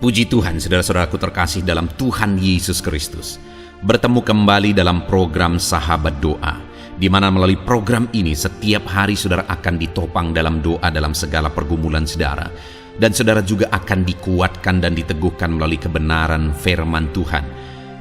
Puji Tuhan, saudara-saudaraku terkasih dalam Tuhan Yesus Kristus. Bertemu kembali dalam program Sahabat Doa, di mana melalui program ini setiap hari saudara akan ditopang dalam doa dalam segala pergumulan saudara. Dan saudara juga akan dikuatkan dan diteguhkan melalui kebenaran firman Tuhan.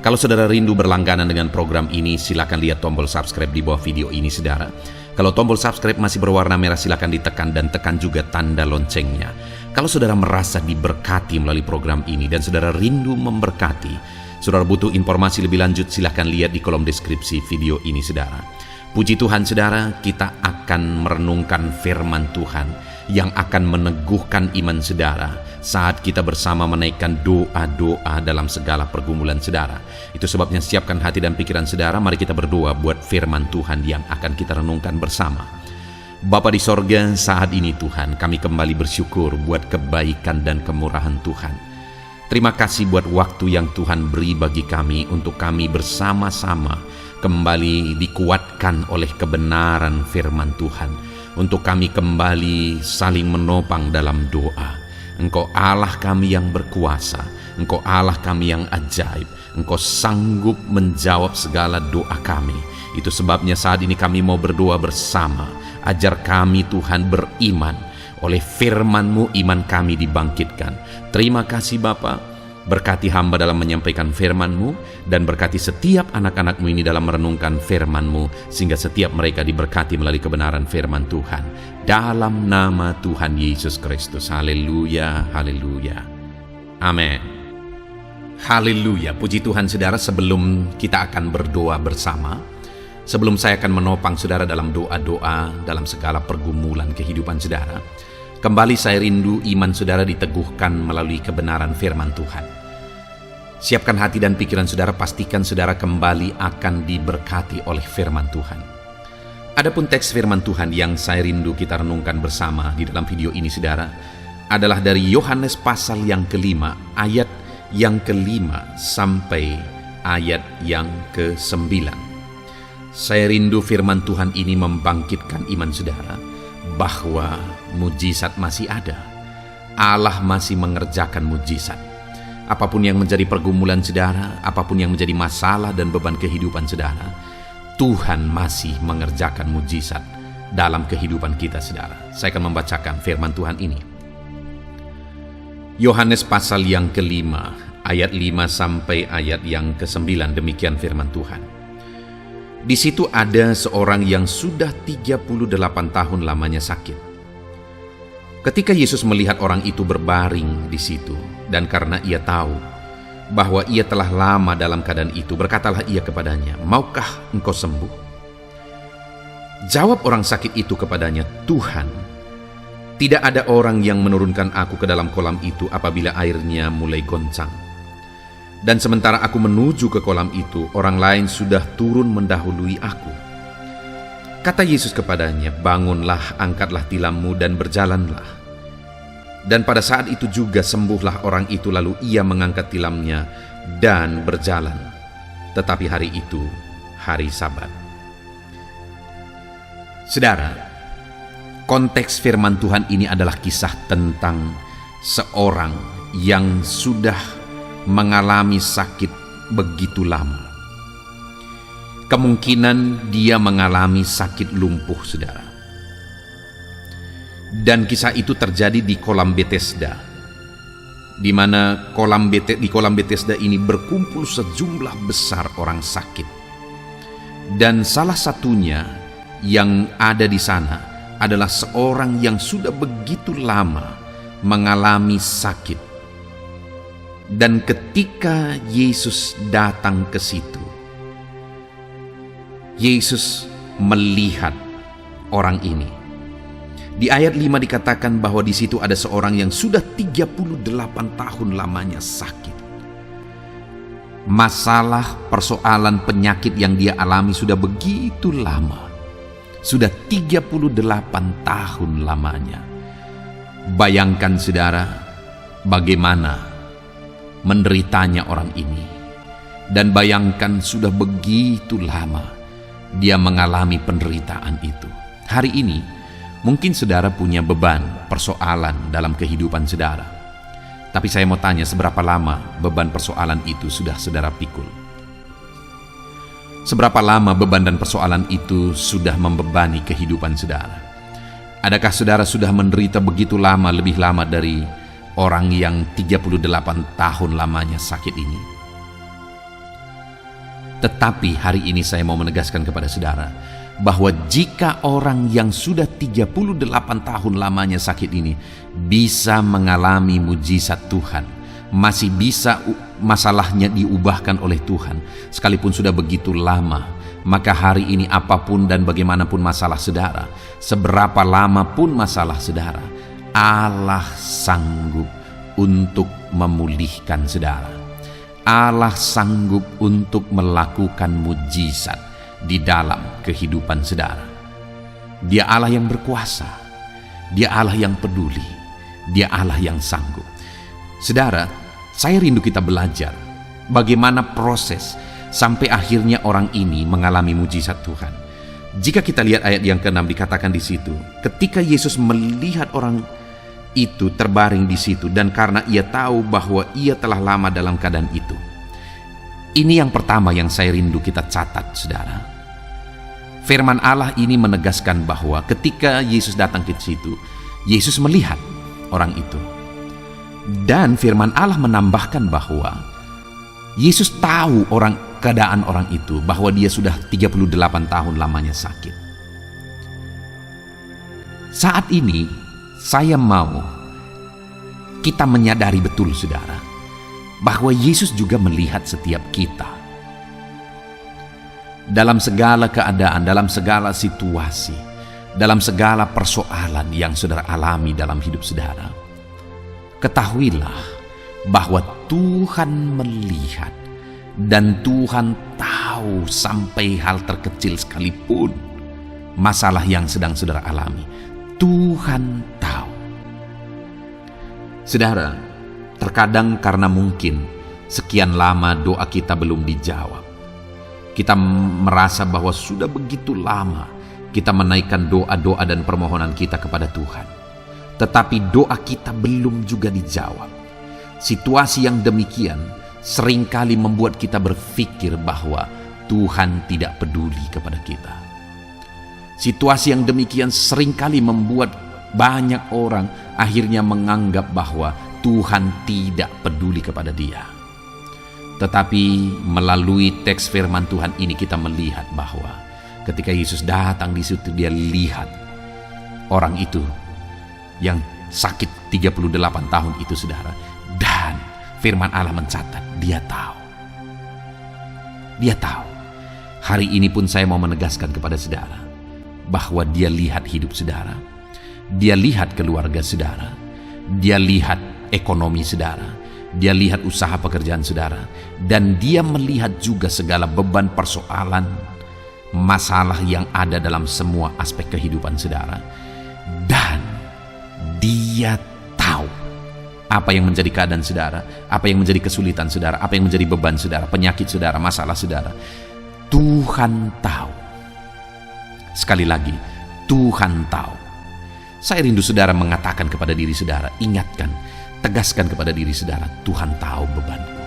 Kalau saudara rindu berlangganan dengan program ini, silakan lihat tombol subscribe di bawah video ini saudara. Kalau tombol subscribe masih berwarna merah, silakan ditekan dan tekan juga tanda loncengnya. Kalau saudara merasa diberkati melalui program ini dan saudara rindu memberkati, saudara butuh informasi lebih lanjut, silakan lihat di kolom deskripsi video ini saudara. Puji Tuhan saudara, kita akan merenungkan firman Tuhan yang akan meneguhkan iman saudara saat kita bersama menaikkan doa-doa dalam segala pergumulan saudara. Itu sebabnya siapkan hati dan pikiran saudara, mari kita berdoa buat firman Tuhan yang akan kita renungkan bersama. Bapa di sorga, saat ini Tuhan, kami kembali bersyukur buat kebaikan dan kemurahan Tuhan. Terima kasih buat waktu yang Tuhan beri bagi kami untuk kami bersama-sama kembali dikuatkan oleh kebenaran firman Tuhan. Untuk kami kembali saling menopang dalam doa. Engkau Allah kami yang berkuasa, Engkau Allah kami yang ajaib, Engkau sanggup menjawab segala doa kami. Itu sebabnya saat ini kami mau berdoa bersama. Ajar kami Tuhan beriman. Oleh firman-Mu iman kami dibangkitkan. Terima kasih Bapa. Berkati hamba dalam menyampaikan firman-Mu, dan berkati setiap anak-anak-Mu ini dalam merenungkan firman-Mu, sehingga setiap mereka diberkati melalui kebenaran firman Tuhan. Dalam nama Tuhan Yesus Kristus. Haleluya, haleluya. Amin. Haleluya. Puji Tuhan saudara, sebelum kita akan berdoa bersama, sebelum saya akan menopang saudara dalam doa-doa dalam segala pergumulan kehidupan saudara, kembali saya rindu iman saudara diteguhkan melalui kebenaran firman Tuhan. Siapkan hati dan pikiran saudara, pastikan saudara kembali akan diberkati oleh firman Tuhan. Adapun teks firman Tuhan yang saya rindu kita renungkan bersama di dalam video ini saudara, adalah dari Yohanes pasal yang kelima, ayat yang kelima sampai ayat yang ke-9. Saya rindu firman Tuhan ini membangkitkan iman saudara, bahwa mujizat masih ada. Allah masih mengerjakan mujizat. Apapun yang menjadi pergumulan saudara, apapun yang menjadi masalah dan beban kehidupan saudara, Tuhan masih mengerjakan mujizat dalam kehidupan kita saudara. Saya akan membacakan firman Tuhan ini. Yohanes pasal yang kelima, ayat 5 sampai ayat yang ke-9, demikian firman Tuhan. Di situ ada seorang yang sudah 38 tahun lamanya sakit. Ketika Yesus melihat orang itu berbaring di situ, dan karena ia tahu bahwa ia telah lama dalam keadaan itu, berkatalah ia kepadanya, "Maukah engkau sembuh?" Jawab orang sakit itu kepadanya, "Tuhan, tidak ada orang yang menurunkan aku ke dalam kolam itu apabila airnya mulai goncang. Dan sementara aku menuju ke kolam itu, orang lain sudah turun mendahului aku." Kata Yesus kepadanya, "Bangunlah, angkatlah tilammu dan berjalanlah." Dan pada saat itu juga sembuhlah orang itu, lalu ia mengangkat tilamnya dan berjalan. Tetapi hari itu hari Sabat. Saudara, konteks firman Tuhan ini adalah kisah tentang seorang yang sudah mengalami sakit begitu lama. Kemungkinan dia mengalami sakit lumpuh saudara. Dan kisah itu terjadi di kolam Bethesda, di mana di kolam Bethesda ini berkumpul sejumlah besar orang sakit. Dan salah satunya yang ada di sana adalah seorang yang sudah begitu lama mengalami sakit. Dan ketika Yesus datang ke situ, Yesus melihat orang ini. Di ayat 5 dikatakan bahwa di situ ada seorang yang sudah 38 tahun lamanya sakit. Masalah, persoalan, penyakit yang dia alami sudah begitu lama. Sudah 38 tahun lamanya. Bayangkan saudara, bagaimana menderitanya orang ini. Dan bayangkan sudah begitu lama dia mengalami penderitaan itu. Hari ini, mungkin saudara punya beban, persoalan dalam kehidupan saudara. Tapi saya mau tanya, seberapa lama beban persoalan itu sudah saudara pikul? Seberapa lama beban dan persoalan itu sudah membebani kehidupan saudara? Adakah saudara sudah menderita begitu lama, lebih lama dari orang yang 38 tahun lamanya sakit ini? Tetapi hari ini saya mau menegaskan kepada saudara, bahwa jika orang yang sudah 38 tahun lamanya sakit ini bisa mengalami mujizat Tuhan, masih bisa masalahnya diubahkan oleh Tuhan, sekalipun sudah begitu lama, maka hari ini apapun dan bagaimanapun masalah saudara, seberapa lama pun masalah saudara, Allah sanggup untuk memulihkan saudara. Allah sanggup untuk melakukan mujizat di dalam kehidupan saudara. Dia Allah yang berkuasa, Dia Allah yang peduli, Dia Allah yang sanggup. Saudara, saya rindu kita belajar bagaimana proses sampai akhirnya orang ini mengalami mujizat Tuhan. Jika kita lihat ayat yang ke-6 dikatakan di situ, ketika Yesus melihat orang itu terbaring di situ dan karena ia tahu bahwa ia telah lama dalam keadaan itu. Ini yang pertama yang saya rindu kita catat, saudara. Firman Allah ini menegaskan bahwa ketika Yesus datang ke situ, Yesus melihat orang itu. Dan firman Allah menambahkan bahwa Yesus tahu keadaan orang itu, bahwa dia sudah 38 tahun lamanya sakit. Saat ini saya mau kita menyadari betul, saudara, bahwa Yesus juga melihat setiap kita. Dalam segala keadaan, dalam segala situasi, dalam segala persoalan yang saudara alami dalam hidup saudara, ketahuilah bahwa Tuhan melihat dan Tuhan tahu sampai hal terkecil sekalipun masalah yang sedang saudara alami. Tuhan tahu. Saudara, terkadang karena mungkin sekian lama doa kita belum dijawab, kita merasa bahwa sudah begitu lama kita menaikkan doa-doa dan permohonan kita kepada Tuhan, tetapi doa kita belum juga dijawab. Situasi yang demikian seringkali membuat kita berpikir bahwa Tuhan tidak peduli kepada kita. Situasi yang demikian seringkali membuat banyak orang akhirnya menganggap bahwa Tuhan tidak peduli kepada dia. Tetapi melalui teks firman Tuhan ini kita melihat bahwa ketika Yesus datang di situ, dia lihat orang itu yang sakit 38 tahun itu, saudara. Dan firman Allah mencatat, dia tahu. Dia tahu. Hari ini pun saya mau menegaskan kepada saudara bahwa dia lihat hidup saudara. Dia lihat keluarga saudara. Dia lihat ekonomi saudara, dia lihat usaha pekerjaan saudara, dan dia melihat juga segala beban persoalan, masalah yang ada dalam semua aspek kehidupan saudara. Dan dia tahu apa yang menjadi keadaan saudara, apa yang menjadi kesulitan saudara, apa yang menjadi beban saudara, penyakit saudara, masalah saudara. Tuhan tahu. Sekali lagi, Tuhan tahu. Saya rindu saudara mengatakan kepada diri saudara, ingatkan, tegaskan kepada diri saudara, Tuhan tahu bebanku.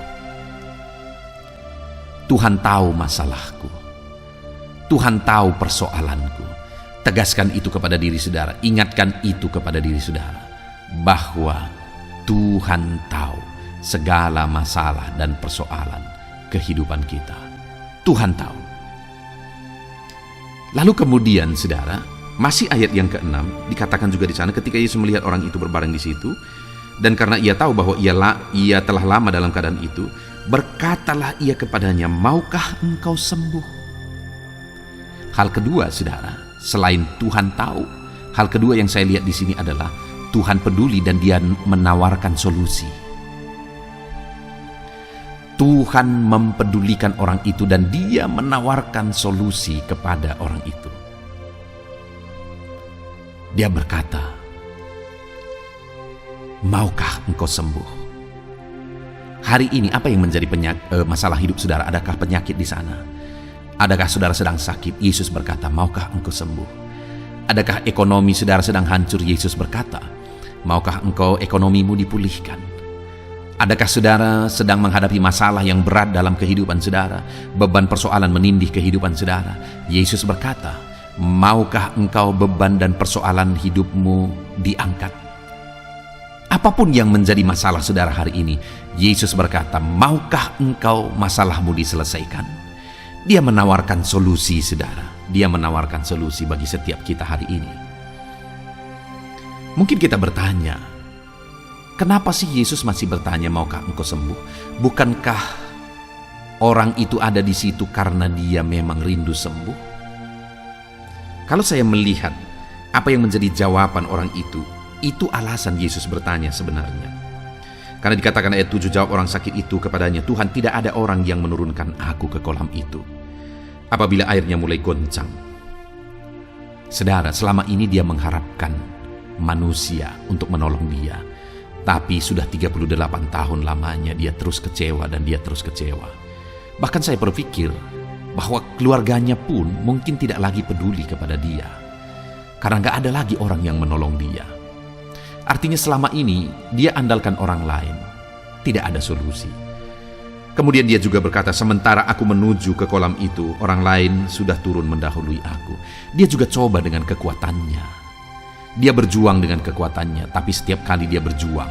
Tuhan tahu masalahku. Tuhan tahu persoalanku. Tegaskan itu kepada diri saudara. Ingatkan itu kepada diri saudara. Bahwa Tuhan tahu segala masalah dan persoalan kehidupan kita. Tuhan tahu. Lalu kemudian saudara, masih ayat yang ke-6 dikatakan juga di sana, ketika Yesus melihat orang itu berbaring di situ, dan karena ia tahu bahwa ia telah lama dalam keadaan itu, berkatalah ia kepadanya, maukah engkau sembuh? Hal kedua, saudara, selain Tuhan tahu, hal kedua yang saya lihat di sini adalah Tuhan peduli dan dia menawarkan solusi. Tuhan mempedulikan orang itu dan dia menawarkan solusi kepada orang itu. Dia berkata, maukah engkau sembuh? Hari ini apa yang menjadi masalah hidup saudara? Adakah penyakit di sana? Adakah saudara sedang sakit? Yesus berkata, maukah engkau sembuh? Adakah ekonomi saudara sedang hancur? Yesus berkata, maukah engkau ekonomimu dipulihkan? Adakah saudara sedang menghadapi masalah yang berat dalam kehidupan saudara? Beban persoalan menindih kehidupan saudara. Yesus berkata, maukah engkau beban dan persoalan hidupmu diangkat? Apapun yang menjadi masalah saudara hari ini, Yesus berkata, maukah engkau masalahmu diselesaikan? Dia menawarkan solusi saudara. Dia menawarkan solusi bagi setiap kita hari ini. Mungkin kita bertanya, kenapa sih Yesus masih bertanya, maukah engkau sembuh? Bukankah orang itu ada di situ karena dia memang rindu sembuh? Kalau saya melihat apa yang menjadi jawaban orang itu alasan Yesus bertanya sebenarnya. Karena dikatakan ayat 7, jawab orang sakit itu kepadanya, Tuhan, tidak ada orang yang menurunkan aku ke kolam itu apabila airnya mulai goncang. Saudara, selama ini dia mengharapkan manusia untuk menolong dia. Tapi sudah 38 tahun lamanya dia terus kecewa dan dia terus kecewa. Bahkan saya berpikir bahwa keluarganya pun mungkin tidak lagi peduli kepada dia. Karena gak ada lagi orang yang menolong dia. Artinya selama ini dia andalkan orang lain. Tidak ada solusi. Kemudian dia juga berkata, sementara aku menuju ke kolam itu, orang lain sudah turun mendahului aku. Dia juga coba dengan kekuatannya. Dia berjuang dengan kekuatannya, tapi setiap kali dia berjuang,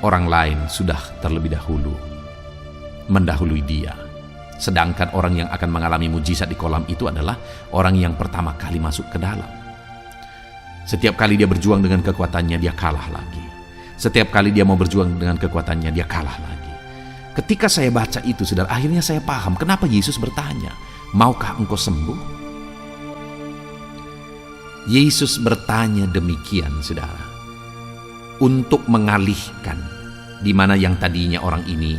orang lain sudah terlebih dahulu mendahului dia. Sedangkan orang yang akan mengalami mujizat di kolam itu adalah orang yang pertama kali masuk ke dalam. Setiap kali dia berjuang dengan kekuatannya, dia kalah lagi. Setiap kali dia mau berjuang dengan kekuatannya, dia kalah lagi. Ketika saya baca itu, saudara, akhirnya saya paham kenapa Yesus bertanya, maukah engkau sembuh? Yesus bertanya demikian, saudara, untuk mengalihkan di mana yang tadinya orang ini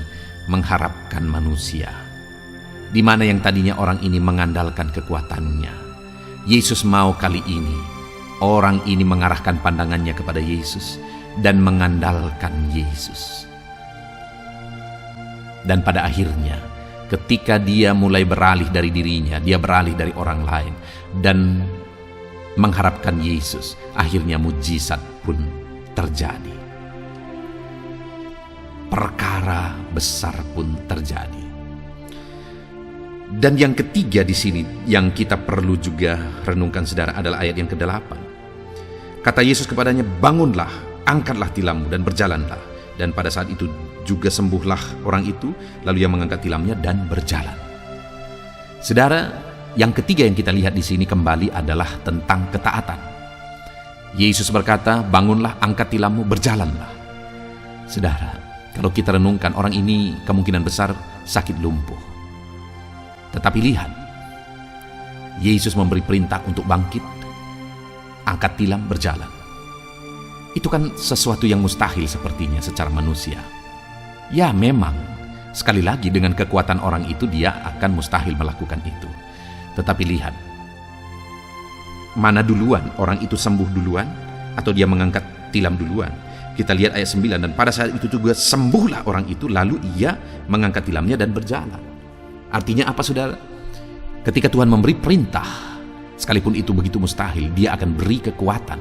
mengharapkan manusia, di mana yang tadinya orang ini mengandalkan kekuatannya. Yesus mau kali ini orang ini mengarahkan pandangannya kepada Yesus dan mengandalkan Yesus. Dan pada akhirnya, ketika dia mulai beralih dari dirinya, dia beralih dari orang lain dan mengharapkan Yesus, akhirnya mujizat pun terjadi. Perkara besar pun terjadi. Dan yang ketiga di sini yang kita perlu juga renungkan, saudara, adalah ayat yang ke-8. Kata Yesus kepadanya, bangunlah, angkatlah tilammu dan berjalanlah. Dan pada saat itu juga sembuhlah orang itu, lalu ia mengangkat tilamnya dan berjalan. Saudara, yang ketiga yang kita lihat di sini kembali adalah tentang ketaatan. Yesus berkata, bangunlah, angkat tilammu, berjalanlah. Saudara, kalau kita renungkan, orang ini kemungkinan besar sakit lumpuh. Tetapi lihat, Yesus memberi perintah untuk bangkit, angkat tilam, berjalan. Itu kan sesuatu yang mustahil sepertinya secara manusia. Ya memang, sekali lagi dengan kekuatan orang itu dia akan mustahil melakukan itu. Tetapi lihat, mana duluan, orang itu sembuh duluan atau dia mengangkat tilam duluan? Kita lihat ayat 9, dan pada saat itu juga sembuhlah orang itu, lalu ia mengangkat tilamnya dan berjalan. Artinya apa, saudara? Ketika Tuhan memberi perintah, sekalipun itu begitu mustahil, dia akan beri kekuatan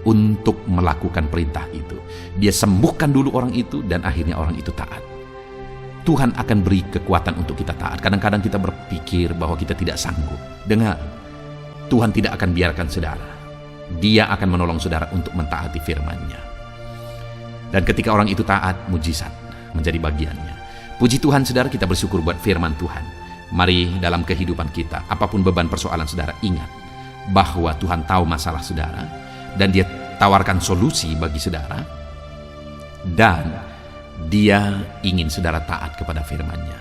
untuk melakukan perintah itu. Dia sembuhkan dulu orang itu dan akhirnya orang itu taat. Tuhan akan beri kekuatan untuk kita taat. Kadang-kadang kita berpikir bahwa kita tidak sanggup. Dengar, Tuhan tidak akan biarkan saudara. Dia akan menolong saudara untuk mentaati firman-Nya. Dan ketika orang itu taat, mujizat menjadi bagiannya. Puji Tuhan, saudara, kita bersyukur buat firman Tuhan. Mari dalam kehidupan kita, apapun beban persoalan saudara, ingat bahwa Tuhan tahu masalah saudara dan Dia tawarkan solusi bagi saudara, dan Dia ingin saudara taat kepada firman-Nya.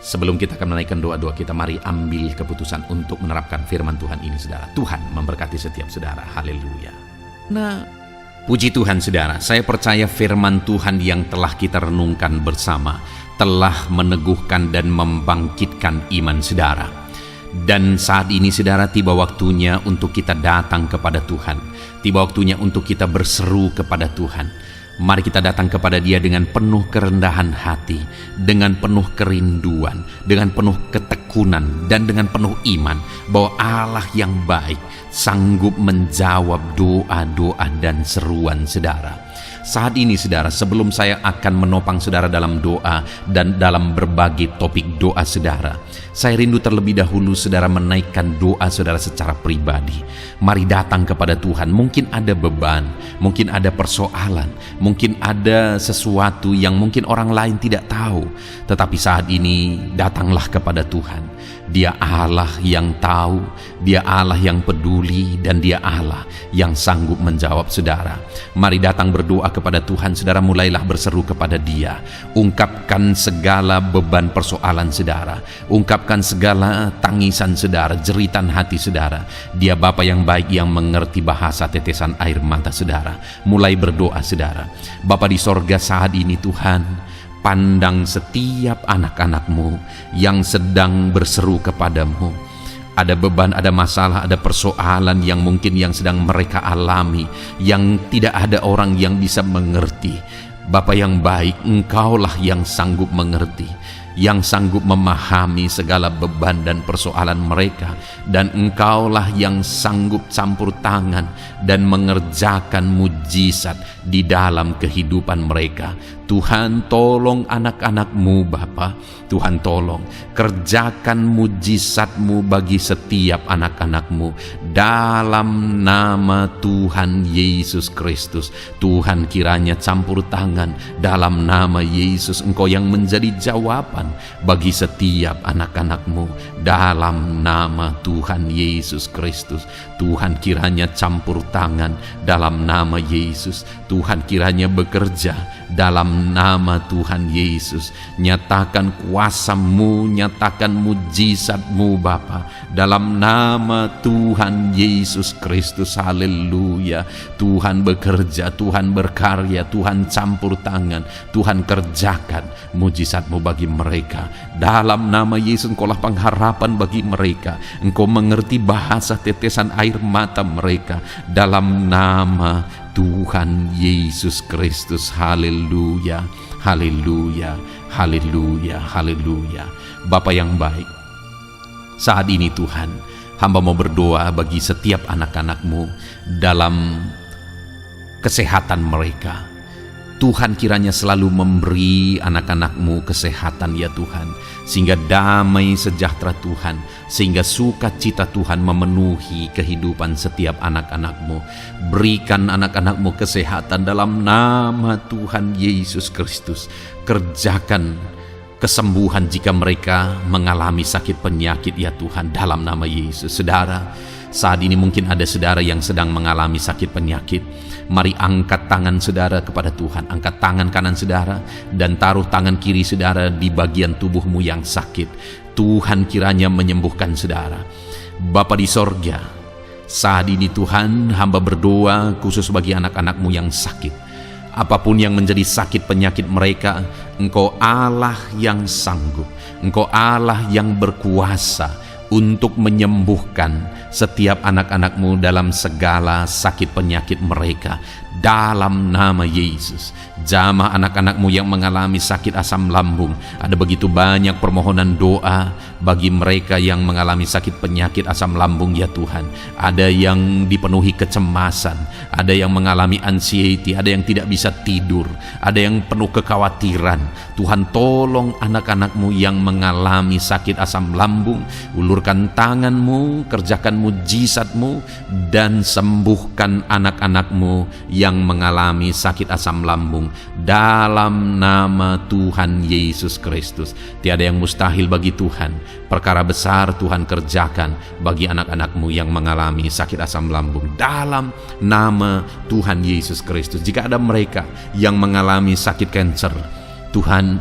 Sebelum kita akan menaikkan doa-doa kita, mari ambil keputusan untuk menerapkan firman Tuhan ini, saudara. Tuhan memberkati setiap saudara. Haleluya. Nah, puji Tuhan, saudara. Saya percaya firman Tuhan yang telah kita renungkan bersama telah meneguhkan dan membangkitkan iman saudara. Dan saat ini, saudara, tiba waktunya untuk kita datang kepada Tuhan. Tiba waktunya untuk kita berseru kepada Tuhan. Mari kita datang kepada Dia dengan penuh kerendahan hati, dengan penuh kerinduan, dengan penuh ketekunan, dan dengan penuh iman bahwa Allah yang baik sanggup menjawab doa-doa dan seruan saudara. Saat ini saudara, sebelum saya akan menopang saudara dalam doa dan dalam berbagai topik doa saudara, saya rindu terlebih dahulu saudara menaikkan doa saudara secara pribadi. Mari datang kepada Tuhan. Mungkin ada beban, mungkin ada persoalan, mungkin ada sesuatu yang mungkin orang lain tidak tahu. Tetapi saat ini datanglah kepada Tuhan. Dia Allah yang tahu, Dia Allah yang peduli, dan Dia Allah yang sanggup menjawab saudara. Mari datang berdoa kepada Tuhan saudara, mulailah berseru kepada Dia. Ungkapkan segala beban persoalan saudara, ungkapkan segala tangisan saudara, jeritan hati saudara. Dia Bapa yang baik yang mengerti bahasa tetesan air mata saudara. Mulai berdoa saudara. Bapa di sorga, saat ini Tuhan, pandang setiap anak-anak-Mu yang sedang berseru kepadamu. Ada beban, ada masalah, ada persoalan yang mungkin yang sedang mereka alami, yang tidak ada orang yang bisa mengerti. Bapa yang baik, Engkaulah yang sanggup mengerti, yang sanggup memahami segala beban dan persoalan mereka, dan Engkaulah yang sanggup campur tangan dan mengerjakan mujizat di dalam kehidupan mereka. Tuhan, tolong anak-anak-Mu Bapa. Tuhan, tolong kerjakan mujizat-Mu bagi setiap anak-anak-Mu dalam nama Tuhan Yesus Kristus. Tuhan, kiranya campur tangan dalam nama Yesus. Engkau yang menjadi jawaban bagi setiap anak-anak-Mu dalam nama Tuhan Yesus Kristus. Tuhan, kiranya campur tangan dalam nama Yesus. Tuhan, kiranya bekerja dalam nama Tuhan Yesus. Nyatakan kuasa-Mu, nyatakan mujizat-Mu Bapa, dalam nama Tuhan Yesus Kristus. Haleluya. Tuhan bekerja, Tuhan berkarya, Tuhan campur tangan, Tuhan kerjakan mujizat-Mu bagi mereka. Dalam nama Yesus, Engkaulah pengharapan bagi mereka. Engkau mengerti bahasa tetesan air mata mereka. Dalam nama Tuhan Yesus Kristus. Haleluya, haleluya, haleluya, haleluya. Bapa yang baik, saat ini Tuhan, hamba mau berdoa bagi setiap anak-anak-Mu dalam kesehatan mereka. Tuhan, kiranya selalu memberi anak-anak-Mu kesehatan ya Tuhan, sehingga damai sejahtera Tuhan, sehingga sukacita Tuhan memenuhi kehidupan setiap anak-anak-Mu. Berikan anak-anak-Mu kesehatan dalam nama Tuhan Yesus Kristus. Kerjakan kesembuhan jika mereka mengalami sakit penyakit ya Tuhan, dalam nama Yesus. Saudara, saat ini mungkin ada saudara yang sedang mengalami sakit penyakit. Mari angkat tangan saudara kepada Tuhan. Angkat tangan kanan saudara dan taruh tangan kiri saudara di bagian tubuhmu yang sakit. Tuhan kiranya menyembuhkan saudara. Bapa di sorga, saat ini Tuhan, hamba berdoa khusus bagi anak-anak-Mu yang sakit. Apapun yang menjadi sakit penyakit mereka, Engkau Allah yang sanggup, Engkau Allah yang berkuasa untuk menyembuhkan setiap anak-anak-Mu dalam segala sakit penyakit mereka. Dalam nama Yesus, jamah anak-anak-Mu yang mengalami sakit asam lambung. Ada begitu banyak permohonan doa bagi mereka yang mengalami sakit penyakit asam lambung ya Tuhan. Ada yang dipenuhi kecemasan, ada yang mengalami anxiety, ada yang tidak bisa tidur, ada yang penuh kekhawatiran. Tuhan, tolong anak-anak-Mu yang mengalami sakit asam lambung. Ulurkan tangan-Mu, kerjakan mujizat-Mu, dan sembuhkan anak-anak-Mu yang mengalami sakit asam lambung dalam nama Tuhan Yesus Kristus. Tiada yang mustahil bagi Tuhan. Perkara besar Tuhan kerjakan bagi anak-anak-Mu yang mengalami sakit asam lambung dalam nama Tuhan Yesus Kristus. Jika ada mereka yang mengalami sakit kanker, Tuhan,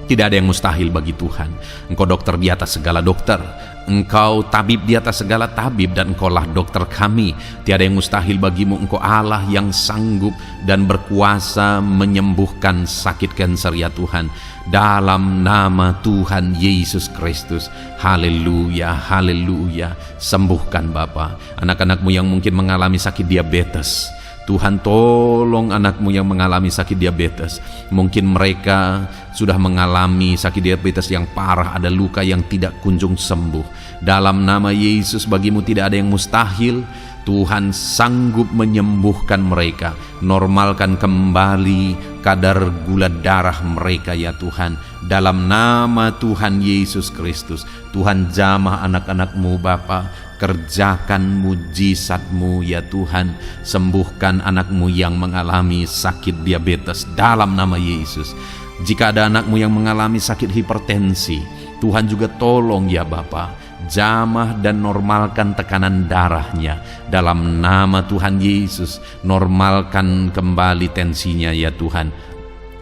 tidak ada yang mustahil bagi Tuhan. Engkau dokter di atas segala dokter, Engkau tabib di atas segala tabib, dan Engkaulah dokter kami. Tiada yang mustahil bagimu. Engkau Allah yang sanggup dan berkuasa menyembuhkan sakit kanker ya Tuhan, dalam nama Tuhan Yesus Kristus. Haleluya, haleluya. Sembuhkan Bapa anak-anak-Mu yang mungkin mengalami sakit diabetes. Tuhan, tolong anak-Mu yang mengalami sakit diabetes. Mungkin mereka sudah mengalami sakit diabetes yang parah, ada luka yang tidak kunjung sembuh. Dalam nama Yesus, bagimu tidak ada yang mustahil. Tuhan sanggup menyembuhkan mereka, normalkan kembali kadar gula darah mereka ya Tuhan. Dalam nama Tuhan Yesus Kristus, Tuhan jamah anak-anak-Mu Bapa, kerjakan mujizat-Mu ya Tuhan. Sembuhkan anak-Mu yang mengalami sakit diabetes dalam nama Yesus. Jika ada anak-Mu yang mengalami sakit hipertensi, Tuhan juga tolong ya Bapa, jamah dan normalkan tekanan darahnya dalam nama Tuhan Yesus. Normalkan kembali tensinya ya Tuhan,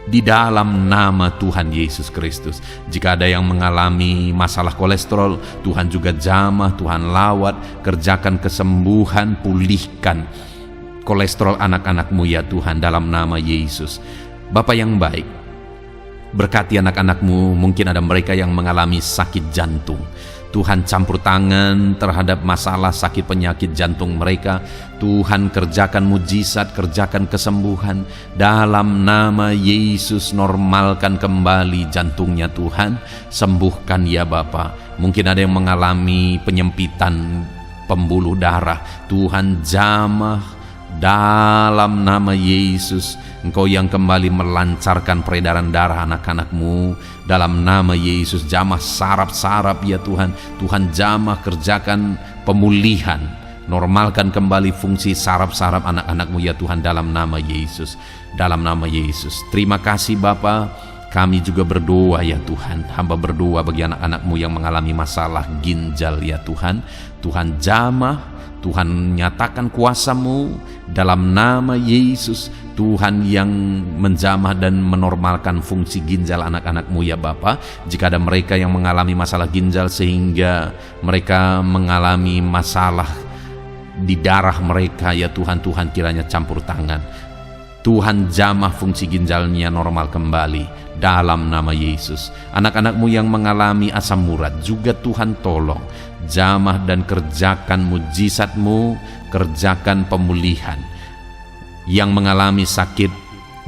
di dalam nama Tuhan Yesus Kristus. Jika ada yang mengalami masalah kolesterol, Tuhan juga jamah, Tuhan lawat, kerjakan kesembuhan, pulihkan kolesterol anak-anak-Mu ya Tuhan dalam nama Yesus. Bapa yang baik, berkati anak-anak-Mu, mungkin ada mereka yang mengalami sakit jantung. Tuhan campur tangan terhadap masalah sakit penyakit jantung mereka. Tuhan kerjakan mujizat, kerjakan kesembuhan dalam nama Yesus. Normalkan kembali jantungnya Tuhan, sembuhkan ya Bapa. Mungkin ada yang mengalami penyempitan pembuluh darah, Tuhan jamah dalam nama Yesus. Engkau yang kembali melancarkan peredaran darah anak-anak-Mu dalam nama Yesus. Jamah saraf-saraf ya Tuhan. Tuhan jamah, kerjakan pemulihan, normalkan kembali fungsi saraf-saraf anak-anak-Mu ya Tuhan dalam nama Yesus. Dalam nama Yesus. Terima kasih Bapa. Kami juga berdoa ya Tuhan. Hamba berdoa bagi anak-anak-Mu yang mengalami masalah ginjal ya Tuhan. Tuhan jamah, Tuhan nyatakan kuasa-Mu dalam nama Yesus. Tuhan yang menjamah dan menormalkan fungsi ginjal anak-anak-Mu ya Bapa. Jika ada mereka yang mengalami masalah ginjal sehingga mereka mengalami masalah di darah mereka ya Tuhan, Tuhan kiranya campur tangan. Tuhan jamah fungsi ginjalnya normal kembali dalam nama Yesus. Anak-anak-Mu yang mengalami asam urat juga Tuhan tolong, jamah dan kerjakan mujizat-Mu, kerjakan pemulihan. Yang mengalami sakit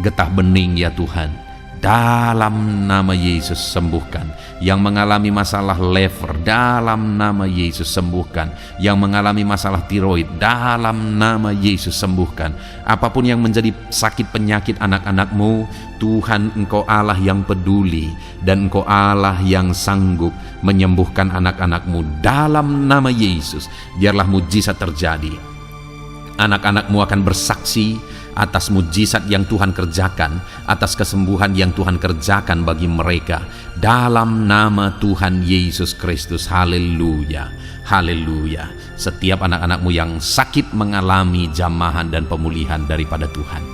getah bening ya Tuhan, dalam nama Yesus sembuhkan. Yang mengalami masalah lever, dalam nama Yesus sembuhkan. Yang mengalami masalah tiroid, dalam nama Yesus sembuhkan. Apapun yang menjadi sakit penyakit anak-anak-Mu, Tuhan Engkau Allah yang peduli, dan Engkau Allah yang sanggup menyembuhkan anak-anak-Mu dalam nama Yesus. Biarlah mujizat terjadi. Anak-anak-Mu akan bersaksi atas mujizat yang Tuhan kerjakan, atas kesembuhan yang Tuhan kerjakan bagi mereka dalam nama Tuhan Yesus Kristus. Haleluya, haleluya. Setiap anak-anak-Mu yang sakit mengalami jamahan dan pemulihan daripada Tuhan.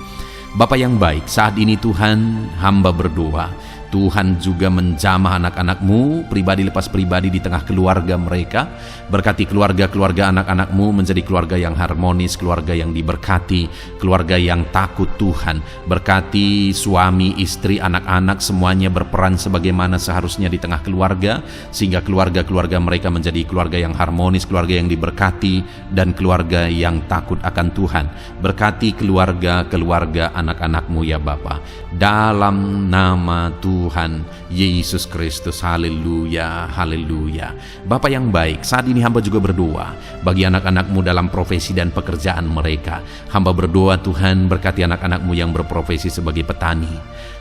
Bapa yang baik, saat ini Tuhan, hamba berdoa, Tuhan juga menjamah anak-anak-Mu pribadi lepas pribadi di tengah keluarga mereka. Berkati keluarga-keluarga anak-anak-Mu menjadi keluarga yang harmonis, keluarga yang diberkati, keluarga yang takut Tuhan. Berkati suami, istri, anak-anak semuanya berperan sebagaimana seharusnya di tengah keluarga, sehingga keluarga-keluarga mereka menjadi keluarga yang harmonis, keluarga yang diberkati, dan keluarga yang takut akan Tuhan. Berkati keluarga-keluarga anak-anak-Mu ya Bapa, dalam nama Tuhan Yesus Kristus. Haleluya, haleluya. Bapa yang baik, saat ini hamba juga berdoa bagi anak-anak-Mu dalam profesi dan pekerjaan mereka. Hamba berdoa Tuhan, berkati anak-anak-Mu yang berprofesi sebagai petani.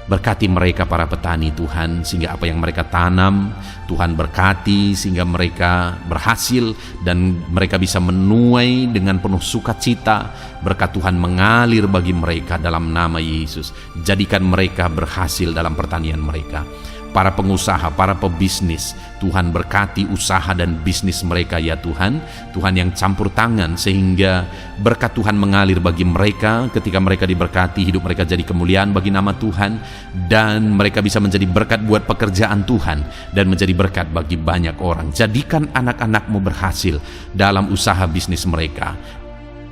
Berkati mereka para petani Tuhan, sehingga apa yang mereka tanam Tuhan berkati, sehingga mereka berhasil dan mereka bisa menuai dengan penuh sukacita. Berkat Tuhan mengalir bagi mereka dalam nama Yesus. Jadikan mereka berhasil dalam pertanian mereka. Para pengusaha, para pebisnis, Tuhan berkati usaha dan bisnis mereka ya Tuhan. Tuhan yang campur tangan sehingga berkat Tuhan mengalir bagi mereka. Ketika mereka diberkati, hidup mereka jadi kemuliaan bagi nama Tuhan, dan mereka bisa menjadi berkat buat pekerjaan Tuhan dan menjadi berkat bagi banyak orang. Jadikan anak-anak-Mu berhasil dalam usaha bisnis mereka.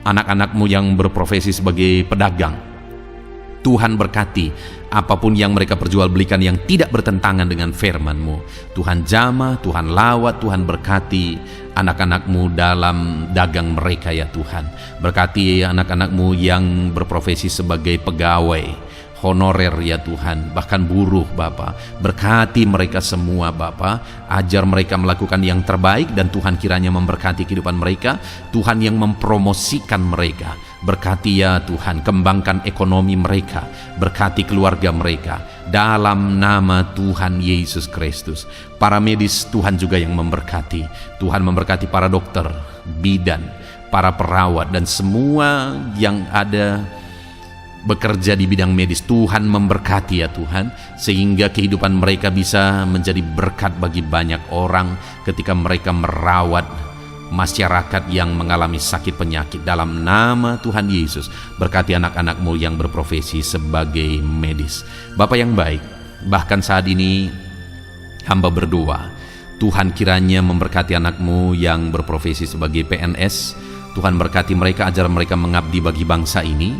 Anak-anak-Mu yang berprofesi sebagai pedagang, Tuhan berkati apapun yang mereka perjualbelikan yang tidak bertentangan dengan firman-Mu. Tuhan jamah, Tuhan lawat, Tuhan berkati anak-anak-Mu dalam dagang mereka ya Tuhan. Berkati anak-anak-Mu yang berprofesi sebagai pegawai honorer ya Tuhan, bahkan buruh Bapa. Berkati mereka semua Bapa, ajar mereka melakukan yang terbaik, dan Tuhan kiranya memberkati kehidupan mereka, Tuhan yang mempromosikan mereka. Berkati ya Tuhan, kembangkan ekonomi mereka, berkati keluarga mereka, dalam nama Tuhan Yesus Kristus. Para medis Tuhan juga yang memberkati, Tuhan memberkati para dokter, bidan, para perawat, dan semua yang ada bekerja di bidang medis. Tuhan memberkati ya Tuhan, sehingga kehidupan mereka bisa menjadi berkat bagi banyak orang ketika mereka merawat masyarakat yang mengalami sakit penyakit. Dalam nama Tuhan Yesus, berkati anak-anak-Mu yang berprofesi sebagai medis. Bapa yang baik, bahkan saat ini hamba berdoa, Tuhan kiranya memberkati anak-Mu yang berprofesi sebagai PNS. Tuhan berkati mereka, ajar mereka mengabdi bagi bangsa ini,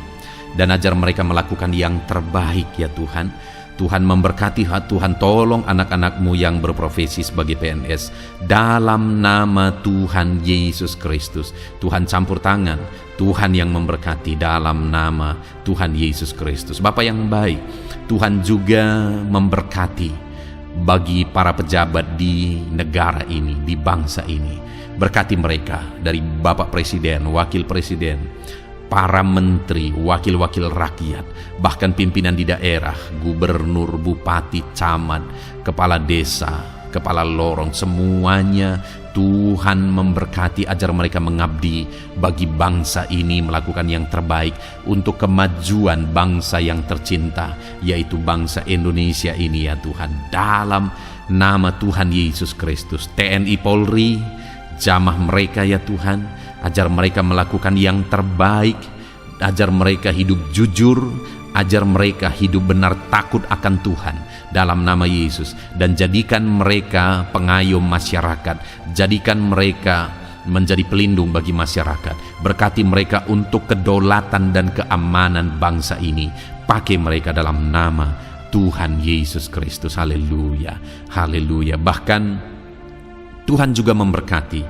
dan ajar mereka melakukan yang terbaik ya Tuhan. Tuhan memberkati, Tuhan tolong anak-anak-Mu yang berprofesi sebagai PNS. Dalam nama Tuhan Yesus Kristus, Tuhan campur tangan, Tuhan yang memberkati dalam nama Tuhan Yesus Kristus. Bapa yang baik, Tuhan juga memberkati bagi para pejabat di negara ini, di bangsa ini. Berkati mereka, dari Bapak Presiden, Wakil Presiden, para menteri, wakil-wakil rakyat, bahkan pimpinan di daerah, gubernur, bupati, camat, kepala desa, kepala lorong, semuanya Tuhan memberkati, ajar mereka mengabdi bagi bangsa ini, melakukan yang terbaik untuk kemajuan bangsa yang tercinta, yaitu bangsa Indonesia ini ya Tuhan. Dalam nama Tuhan Yesus Kristus, TNI Polri, jamah mereka ya Tuhan, ajar mereka melakukan yang terbaik, ajar mereka hidup jujur, ajar mereka hidup benar takut akan Tuhan dalam nama Yesus, dan jadikan mereka pengayom masyarakat, jadikan mereka menjadi pelindung bagi masyarakat. Berkati mereka untuk kedaulatan dan keamanan bangsa ini. Pakai mereka dalam nama Tuhan Yesus Kristus. Haleluya, haleluya. Bahkan Tuhan juga memberkati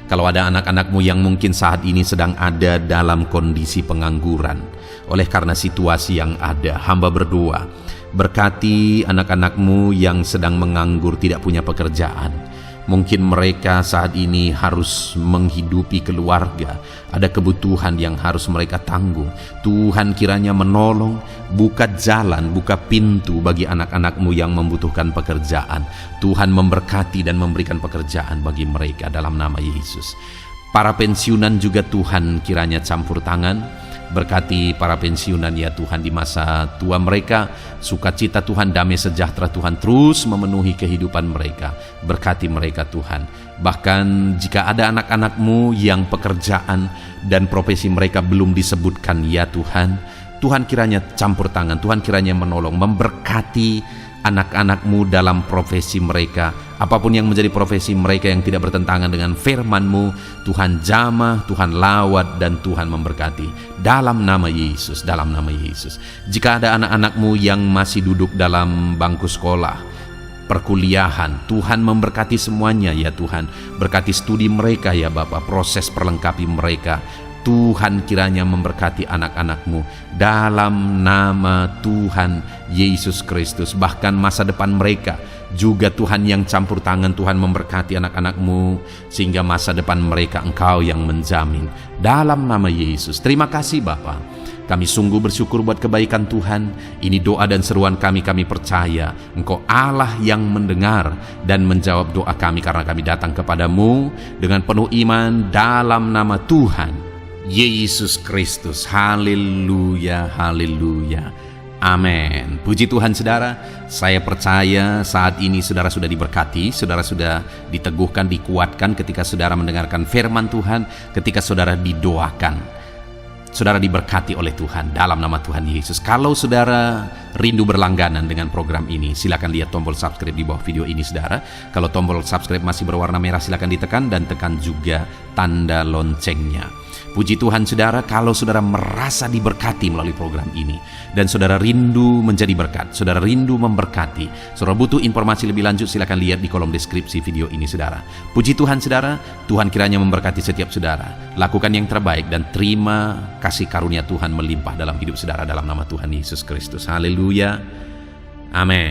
kalau ada anak-anak-Mu yang mungkin saat ini sedang ada dalam kondisi pengangguran oleh karena situasi yang ada. Hamba berdoa, berkati anak-anak-Mu yang sedang menganggur, tidak punya pekerjaan. Mungkin mereka saat ini harus menghidupi keluarga, ada kebutuhan yang harus mereka tanggung. Tuhan kiranya menolong, buka jalan, buka pintu bagi anak-anak-Mu yang membutuhkan pekerjaan. Tuhan memberkati dan memberikan pekerjaan bagi mereka dalam nama Yesus. Para pensiunan juga Tuhan kiranya campur tangan, berkati para pensiunan ya Tuhan di masa tua mereka. Sukacita Tuhan, damai sejahtera Tuhan terus memenuhi kehidupan mereka. Berkati mereka Tuhan. Bahkan jika ada anak-anak-Mu yang pekerjaan dan profesi mereka belum disebutkan ya Tuhan, Tuhan kiranya campur tangan, Tuhan kiranya menolong, memberkati anak-anak-Mu dalam profesi mereka. Apapun yang menjadi profesi mereka yang tidak bertentangan dengan firman-Mu, Tuhan jamah, Tuhan lawat, dan Tuhan memberkati dalam nama Yesus, dalam nama Yesus. Jika ada anak-anak-Mu yang masih duduk dalam bangku sekolah, perkuliahan, Tuhan memberkati semuanya ya Tuhan. Berkati studi mereka ya Bapa, proses perlengkapi mereka. Tuhan kiranya memberkati anak-anak-Mu dalam nama Tuhan Yesus Kristus. Bahkan masa depan mereka juga Tuhan yang campur tangan. Tuhan memberkati anak-anak-Mu sehingga masa depan mereka Engkau yang menjamin dalam nama Yesus. Terima kasih Bapa, kami sungguh bersyukur buat kebaikan Tuhan. Ini doa dan seruan kami percaya Engkau Allah yang mendengar dan menjawab doa kami, karena kami datang kepadamu dengan penuh iman dalam nama Tuhan Yesus Kristus. Haleluya, haleluya, amin. Puji Tuhan saudara, saya percaya saat ini saudara sudah diberkati, saudara sudah diteguhkan, dikuatkan ketika saudara mendengarkan firman Tuhan, ketika saudara didoakan. Saudara diberkati oleh Tuhan dalam nama Tuhan Yesus. Kalau saudara rindu berlangganan dengan program ini, silakan lihat tombol subscribe di bawah video ini saudara. Kalau tombol subscribe masih berwarna merah, silakan ditekan dan tekan juga tanda loncengnya. Puji Tuhan saudara, kalau saudara merasa diberkati melalui program ini, dan saudara rindu menjadi berkat, saudara rindu memberkati, saudara butuh informasi lebih lanjut, silakan lihat di kolom deskripsi video ini saudara. Puji Tuhan saudara, Tuhan kiranya memberkati setiap saudara. Lakukan yang terbaik dan terima kasih karunia Tuhan melimpah dalam hidup saudara dalam nama Tuhan Yesus Kristus. Haleluya. Amin.